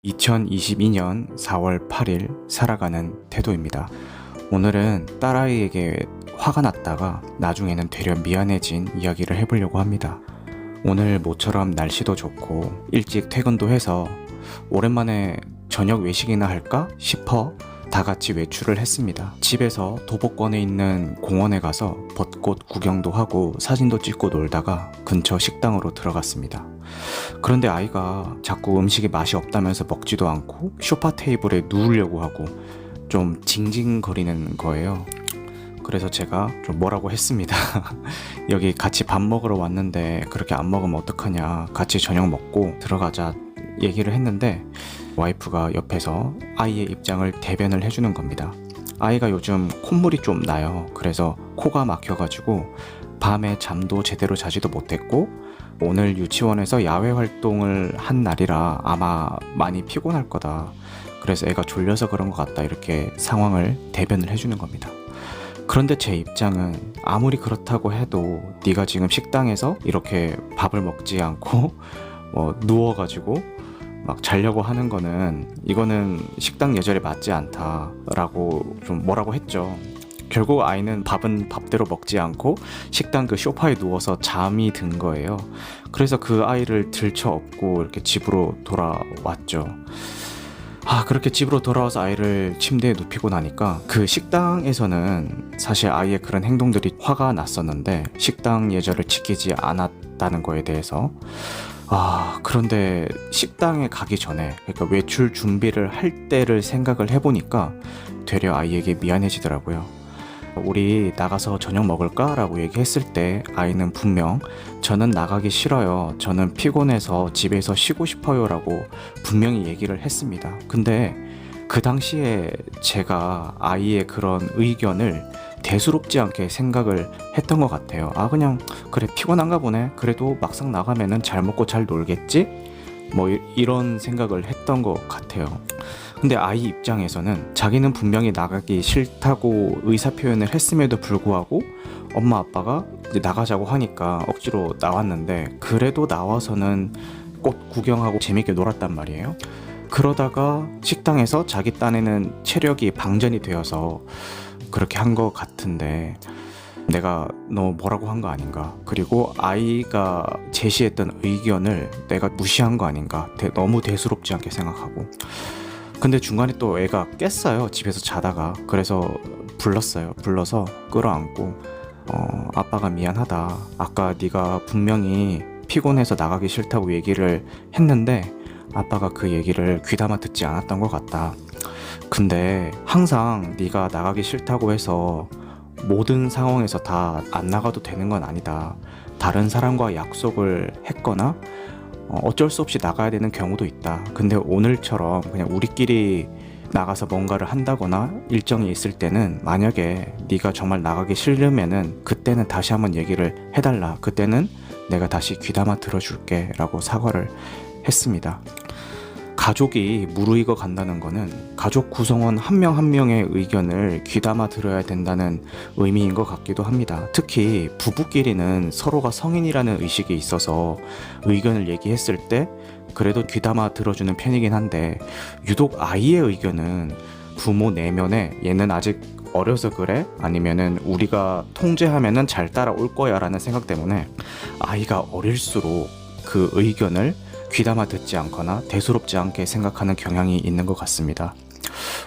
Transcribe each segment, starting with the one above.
2022년 4월 8일 살아가는 태도입니다. 오늘은 딸아이에게 화가 났다가 나중에는 되려 미안해진 이야기를 해보려고 합니다. 오늘 모처럼 날씨도 좋고 일찍 퇴근도 해서 오랜만에 저녁 외식이나 할까 싶어 다 같이 외출을 했습니다. 집에서 도보권에 있는 공원에 가서 벚꽃 구경도 하고 사진도 찍고 놀다가 근처 식당으로 들어갔습니다. 그런데 아이가 자꾸 음식이 맛이 없다면서 먹지도 않고 소파 테이블에 누우려고 하고 좀 징징거리는 거예요. 그래서 제가 좀 뭐라고 했습니다. 여기 같이 밥 먹으러 왔는데 그렇게 안 먹으면 어떡하냐, 같이 저녁 먹고 들어가자 얘기를 했는데 와이프가 옆에서 아이의 입장을 대변을 해주는 겁니다. 아이가 요즘 콧물이 좀 나요. 그래서 코가 막혀가지고 밤에 잠도 제대로 자지도 못했고 오늘 유치원에서 야외 활동을 한 날이라 아마 많이 피곤할 거다. 그래서 애가 졸려서 그런 것 같다. 이렇게 상황을 대변을 해주는 겁니다. 그런데 제 입장은 아무리 그렇다고 해도 네가 지금 식당에서 이렇게 밥을 먹지 않고 누워가지고 막 자려고 하는 거는 이거는 식당 예절에 맞지 않다라고 좀 뭐라고 했죠. 결국 아이는 밥은 밥대로 먹지 않고 식당 그 소파에 누워서 잠이 든 거예요. 그래서 그 아이를 들쳐업고 이렇게 집으로 돌아왔죠. 그렇게 집으로 돌아와서 아이를 침대에 눕히고 나니까 그 식당에서는 사실 아이의 그런 행동들이 화가 났었는데 식당 예절을 지키지 않았다는 거에 대해서 그런데 식당에 가기 전에, 그러니까 외출 준비를 할 때를 생각을 해보니까 되려 아이에게 미안해지더라고요. 우리 나가서 저녁 먹을까? 라고 얘기했을 때 아이는 분명 저는 나가기 싫어요. 저는 피곤해서 집에서 쉬고 싶어요. 라고 분명히 얘기를 했습니다. 근데 그 당시에 제가 아이의 그런 의견을 대수롭지 않게 생각을 했던 것 같아요. 그냥 그래 피곤한가 보네. 그래도 막상 나가면은 잘 먹고 잘 놀겠지? 이런 생각을 했던 것 같아요. 근데 아이 입장에서는 자기는 분명히 나가기 싫다고 의사표현을 했음에도 불구하고 엄마 아빠가 이제 나가자고 하니까 억지로 나왔는데 그래도 나와서는 꽃 구경하고 재밌게 놀았단 말이에요. 그러다가 식당에서 자기 딴에는 체력이 방전이 되어서 그렇게 한 것 같은데 내가 너 뭐라고 한 거 아닌가, 그리고 아이가 제시했던 의견을 내가 무시한 거 아닌가, 너무 대수롭지 않게 생각하고. 근데 중간에 또 애가 깼어요. 집에서 자다가. 그래서 불러서 끌어안고 아빠가 미안하다. 아까 네가 분명히 피곤해서 나가기 싫다고 얘기를 했는데 아빠가 그 얘기를 귀담아 듣지 않았던 것 같다. 근데 항상 네가 나가기 싫다고 해서 모든 상황에서 다 안 나가도 되는 건 아니다. 다른 사람과 약속을 했거나 어쩔 수 없이 나가야 되는 경우도 있다. 근데 오늘처럼 그냥 우리끼리 나가서 뭔가를 한다거나 일정이 있을 때는 만약에 네가 정말 나가기 싫으면은 그때는 다시 한번 얘기를 해달라. 그때는 내가 다시 귀담아 들어줄게 라고 사과를 했습니다. 가족이 무르익어 간다는 거는 가족 구성원 한 명 한 명의 의견을 귀담아 들어야 된다는 의미인 것 같기도 합니다. 특히 부부끼리는 서로가 성인이라는 의식이 있어서 의견을 얘기했을 때 그래도 귀담아 들어주는 편이긴 한데 유독 아이의 의견은 부모 내면에 얘는 아직 어려서 그래? 아니면은 우리가 통제하면은 잘 따라올 거야 라는 생각 때문에 아이가 어릴수록 그 의견을 귀담아 듣지 않거나 대수롭지 않게 생각하는 경향이 있는 것 같습니다.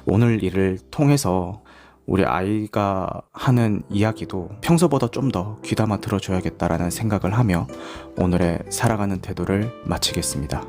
오늘 일을 통해서 우리 아이가 하는 이야기도 평소보다 좀 더 귀담아 들어줘야겠다라는 생각을 하며 오늘의 살아가는 태도를 마치겠습니다.